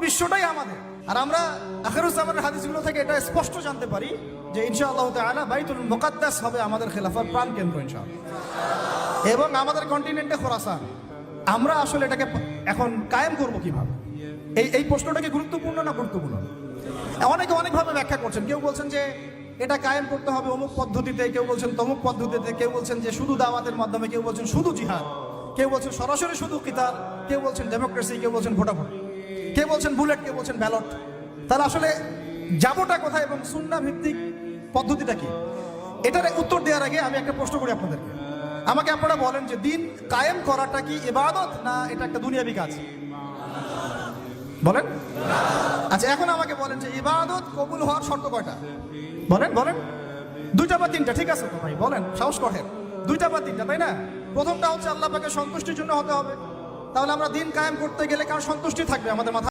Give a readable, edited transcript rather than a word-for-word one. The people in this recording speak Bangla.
বিশ্বটাই আমাদের। আর আমরা আখিরুজ্জামানের হাদিসগুলো থেকে এটা স্পষ্ট জানতে পারি যে ইনশাআল্লাহ তাআলা বাইতুল মুকাদ্দাস হবে আমাদের খেলাফার প্রাণকেন্দ্র ইনশাআল্লাহ, এবং আমাদের কন্টিনেন্টে খোরাসান। আমরা আসলে এটাকে এখন কায়েম করব কিভাবে? এই প্রশ্নটা কি গুরুত্বপূর্ণ না গুরুত্বপূর্ণ? অনেকে অনেকভাবে ব্যাখ্যা করছেন। কেউ বলছেন যে এটা কায়েম করতে হবে অমুক পদ্ধতিতে, কেউ বলছেন তমুক পদ্ধতিতে, কেউ বলছেন যে শুধু দাওয়াতের মাধ্যমে, কেউ বলছেন শুধু জিহাদ, কেউ বলছেন সরাসরি শুধু কিতাল, কেউ বলছেন ডেমোক্রেসি, কেউ বলছেন ভোটাভুটি, কেউ বলছেন বুলেট, কেউ বলছেন ব্যালট। তাহলে আসলে যাবোটা কোথায় এবং সুন্নাহ ভিত্তিক পদ্ধতিটা কি? এটার উত্তর দেওয়ার আগে আমি একটা প্রশ্ন করি আপনাদেরকে। আমাকে আপনারা বলেন যে দিন কায়েম করাটা কি ইবাদত না এটা একটা দুনিয়াবি কাজ? বলেন। আচ্ছা, এখন আমাকে বলেন যে ইবাদত কবুল হওয়ার শর্ত কয়টা? বলেন বলেন। 2টা বা 3টা? ঠিক আছে তো ভাই, বলেন, সাহস করেন। 2টা বা 3টা, তাই না? প্রথমটা হচ্ছে আল্লাহ পাকের সন্তুষ্টির জন্য হতে হবে। তাহলে আমরা দিন কায়েম করতে গেলে কার সন্তুষ্টি থাকবে আমাদের মাথায়?